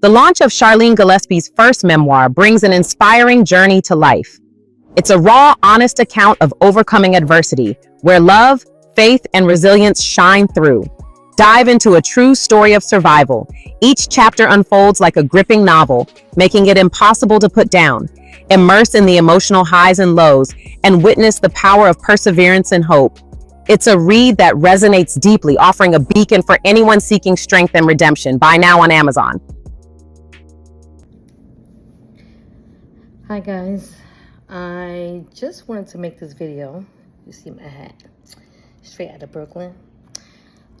The launch of Charlene Gillespie's first memoir brings an inspiring journey to life. It's a raw, honest account of overcoming adversity, where love, faith, and resilience shine through. Dive into a true story of survival. Each chapter unfolds like a gripping novel, making it impossible to put down. Immerse in the emotional highs and lows and witness the power of perseverance and hope. It's a read that resonates deeply, offering a beacon for anyone seeking strength and redemption. Buy now on Amazon. Hi guys, I just wanted to make this video. You see my hat, straight out of Brooklyn.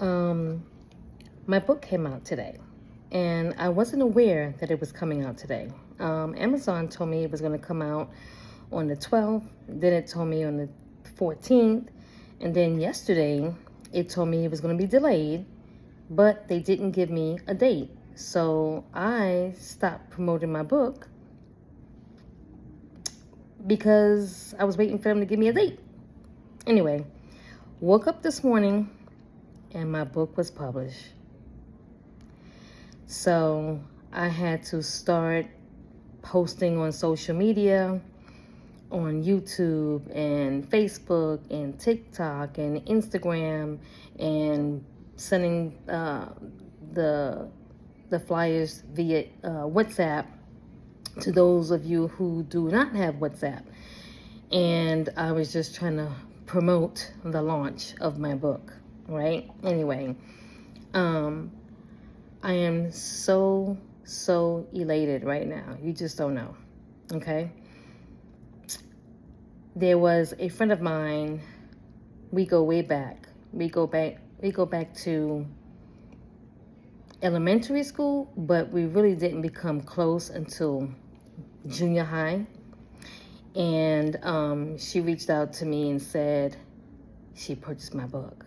My book came out today, and I wasn't aware that it was coming out today. Amazon told me it was going to come out on the 12th, then it told me on the 14th, and then yesterday it told me it was going to be delayed, but they didn't give me a date. So I stopped promoting my book because I was waiting for them to give me a date. Anyway, woke up this morning and my book was published. So I had to start posting on social media, on YouTube and Facebook and TikTok and Instagram, and sending the flyers via WhatsApp to those of you who do not have WhatsApp. And I was just trying to promote the launch of my book, right? Anyway, I am so elated right now. You just don't know, okay? There was a friend of mine. We go way back. We go back to elementary school, but we really didn't become close until junior high. And she reached out to me and said she purchased my book.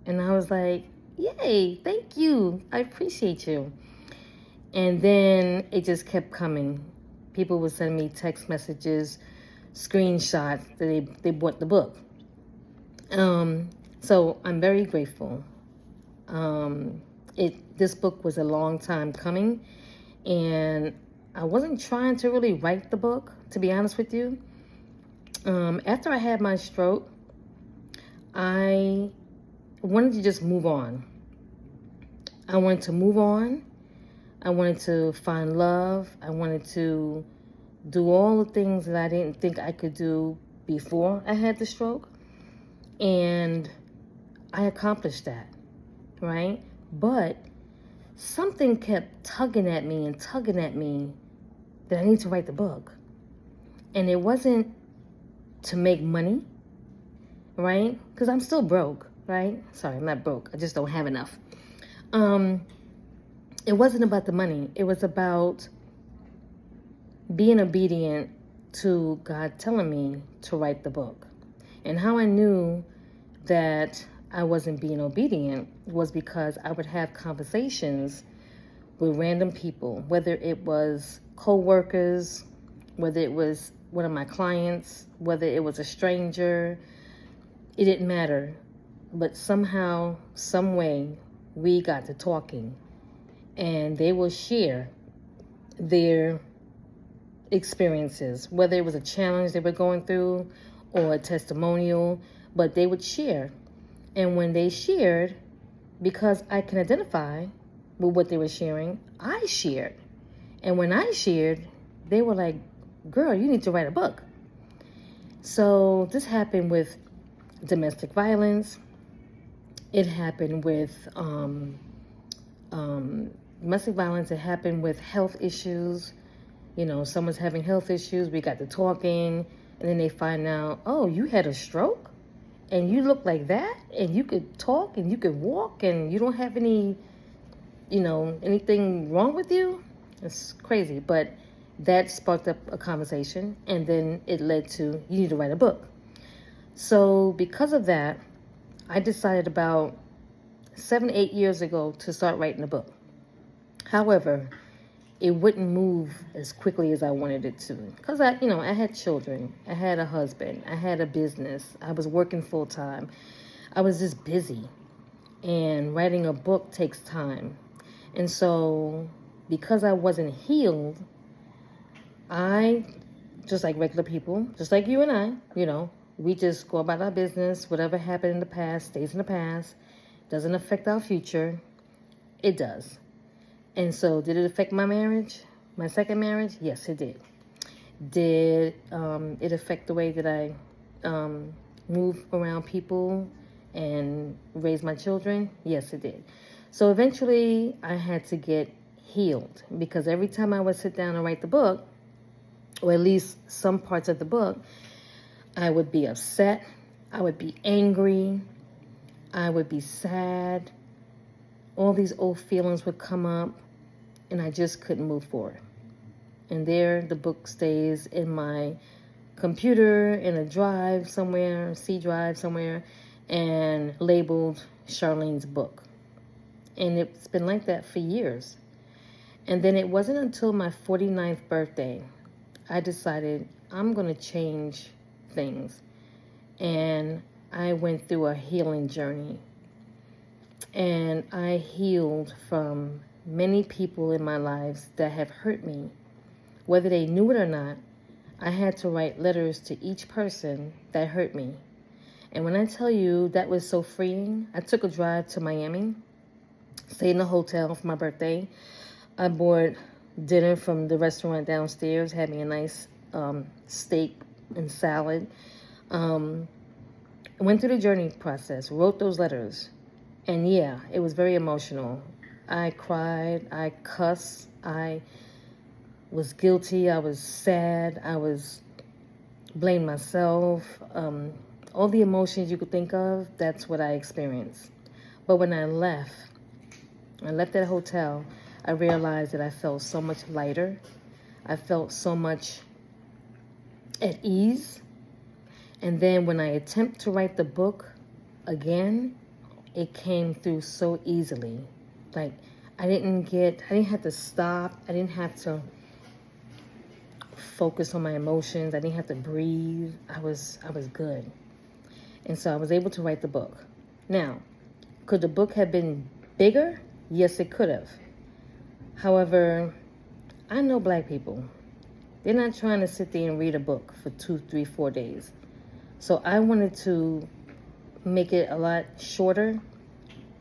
And I was like, yay, thank you. I appreciate you. And then it just kept coming. People would send me text messages, screenshots that they bought the book. So I'm very grateful. This book was a long time coming, and I wasn't trying to really write the book, to be honest with you. After I had my stroke, I wanted to just move on. I wanted to move on. I wanted to find love. I wanted to do all the things that I didn't think I could do before I had the stroke. And I accomplished that, right? But something kept tugging at me that I need to write the book. And it wasn't to make money, right? Because I'm still broke, right? Sorry, I'm not broke. I just don't have enough. It wasn't about the money. It was about being obedient to God telling me to write the book. And how I knew that I wasn't being obedient was because I would have conversations with random people, whether it was co-workers, whether it was one of my clients, whether it was a stranger. It didn't matter. But somehow, some way, we got to talking. And they will share their experiences, whether it was a challenge they were going through or a testimonial, but they would share. And when they shared, because I can identify with what they were sharing, I shared. And when I shared, they were like, girl, you need to write a book. So this happened with domestic violence. It happened with domestic violence. It happened with health issues. You know, someone's having health issues. We got to talking, and then they find out, oh, you had a stroke, and you look like that, and you could talk, and you could walk, and you don't have any, anything wrong with you. It's crazy, but that sparked up a conversation, and then it led to, you need to write a book. So because of that, I decided about 7-8 years ago to start writing a book. However, it wouldn't move as quickly as I wanted it to. Because I had children, I had a husband, I had a business, I was working full time. I was just busy. And writing a book takes time. And so because I wasn't healed, I, just like regular people, just like you and I, we just go about our business. Whatever happened in the past stays in the past. Doesn't affect our future. It does. And so, did it affect my marriage? My second marriage? Yes, it did. Did it affect the way that I move around people and raise my children? Yes, it did. So eventually I had to get healed, because every time I would sit down and write the book, or at least some parts of the book, I would be upset, I would be angry, I would be sad. All these old feelings would come up, and I just couldn't move forward. And there the book stays in my computer, in a drive somewhere, C drive somewhere, and labeled Charlene's book. And it's been like that for years. And then it wasn't until my 49th birthday I decided I'm going to change things. And I went through a healing journey. And I healed from many people in my lives that have hurt me. Whether they knew it or not, I had to write letters to each person that hurt me. And when I tell you that was so freeing, I took a drive to Miami, stayed in a hotel for my birthday. I bought dinner from the restaurant downstairs, had me a nice steak and salad. Went through the journey process, wrote those letters. And yeah, it was very emotional. I cried, I cussed, I was guilty, I was sad, I was blamed myself. All the emotions you could think of, that's what I experienced. But when I left that hotel, I realized that I felt so much lighter. I felt so much at ease. And then when I attempt to write the book again, it came through so easily. Like, I didn't have to stop. I didn't have to focus on my emotions. I didn't have to breathe. I was good. And so I was able to write the book. Now, could the book have been bigger? Yes, it could have. However, I know black people. They're not trying to sit there and read a book for 2, 3, 4 days. So I wanted to make it a lot shorter,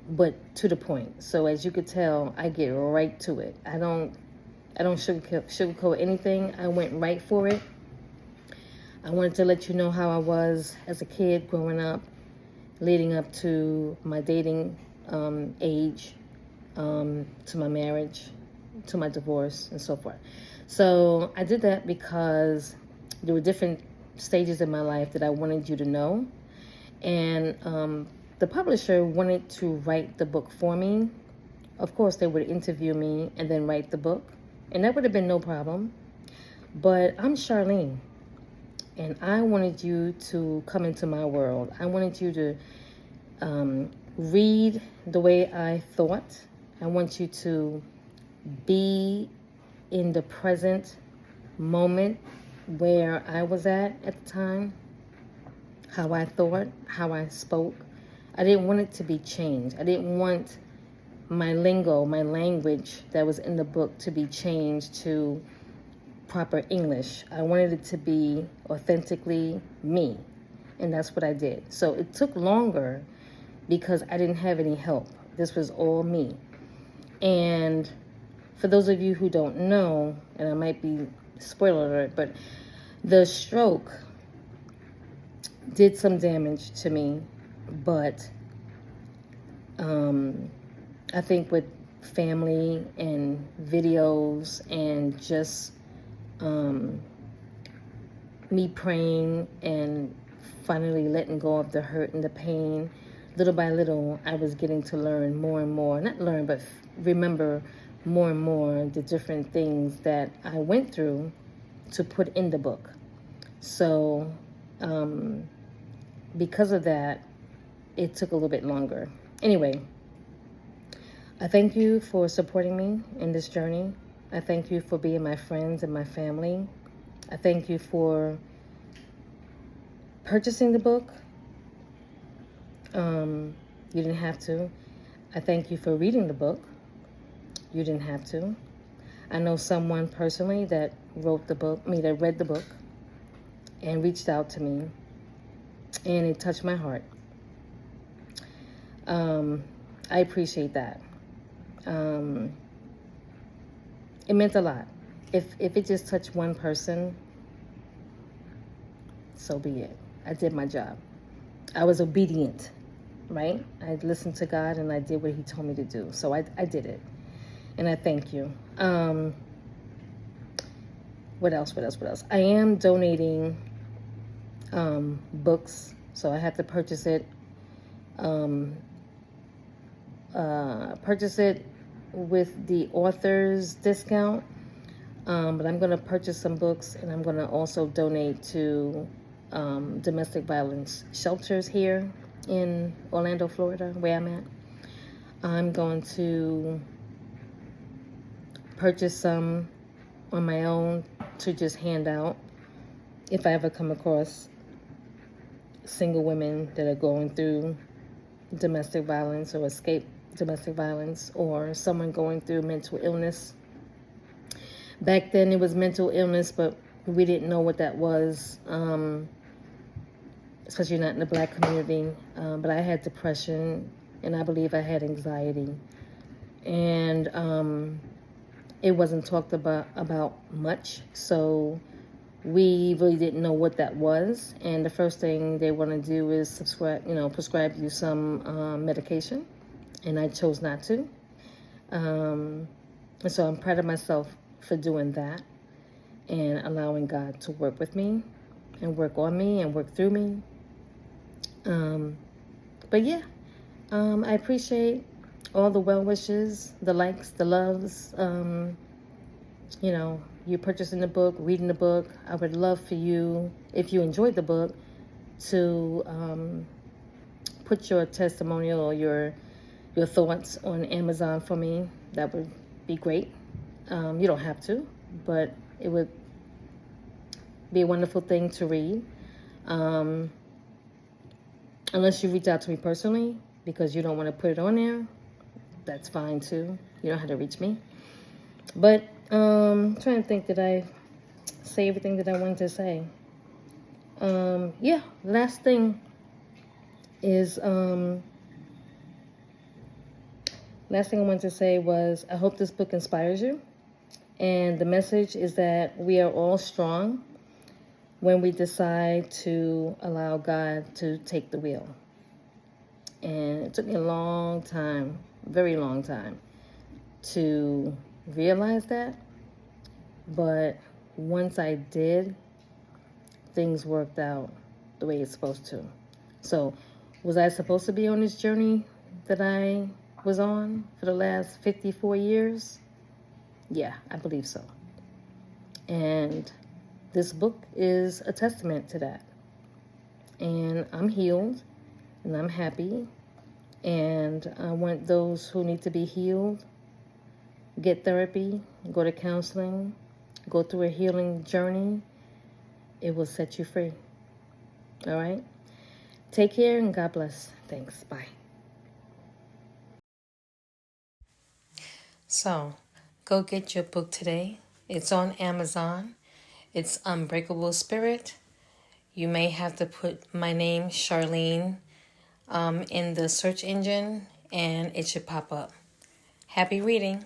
but to the point. So as you could tell, I get right to it. I don't sugarcoat anything. I went right for it. I wanted to let you know how I was as a kid growing up, leading up to my dating age, to my marriage, to my divorce, and so forth. So I did that because there were different stages in my life that I wanted you to know. And the publisher wanted to write the book for me. Of course, they would interview me and then write the book. And that would have been no problem. But I'm Charlene. And I wanted you to come into my world. I wanted you to read the way I thought. I want you to be in the present moment where I was at the time, how I thought, how I spoke. I didn't want it to be changed. I didn't want my lingo, my language that was in the book to be changed to proper English. I wanted it to be authentically me. And that's what I did. So it took longer because I didn't have any help. This was all me. And for those of you who don't know, and I might be spoiler alert, but the stroke did some damage to me. But I think with family and videos and just me praying and finally letting go of the hurt and the pain, little by little, I was getting to learn more and more. Not learn, but remember more and more the different things that I went through to put in the book. So because of that, it took a little bit longer. Anyway, I thank you for supporting me in this journey. I thank you for being my friends and my family. I thank you for purchasing the book. You didn't have to. I thank you for reading the book. You didn't have to. I know someone personally that wrote the book, that read the book and reached out to me, and it touched my heart. I appreciate that. It meant a lot. If it just touched one person, so be it. I did my job. I was obedient, right? I listened to God and I did what He told me to do. So I did it, and I thank you. What else? I am donating books, so I have to purchase it. Purchase it with the author's discount. But I'm going to purchase some books, and I'm going to also donate to domestic violence shelters here in Orlando, Florida, where I'm at. I'm going to purchase some on my own to just hand out if I ever come across single women that are going through domestic violence or escape domestic violence, or someone going through mental illness. Back then it was mental illness, but we didn't know what that was, especially not in the Black community. But I had depression, and I believe I had anxiety. And it wasn't talked about much, so we really didn't know what that was. And the first thing they want to do is prescribe you some medication, and I chose not to. And so I'm proud of myself for doing that and allowing God to work with me and work on me and work through me. But yeah, I appreciate all the well wishes, the likes, the loves. You purchasing the book, reading the book. I would love for you, if you enjoyed the book, to put your testimonial or your thoughts on Amazon for me. That would be great. You don't have to, but it would be a wonderful thing to read. Unless you reach out to me personally because you don't want to put it on there, that's fine too. You don't have to reach me. But I'm trying to think, did I say everything that I wanted to say? Yeah, last thing I wanted to say was, I hope this book inspires you. And the message is that we are all strong when we decide to allow God to take the wheel. And it took me a long time, very long time, to realize that. But once I did, things worked out the way it's supposed to. So, was I supposed to be on this journey that I was on for the last 54 years? Yeah, I believe so. And this book is a testament to that. And I'm healed, and I'm happy. And I want those who need to be healed, get therapy, go to counseling, go through a healing journey. It will set you free. All right? Take care, and God bless. Thanks. Bye. So, go get your book today. It's on Amazon. It's Unbreakable Spirit. You may have to put my name, Charlene, in the search engine, and it should pop up. Happy reading.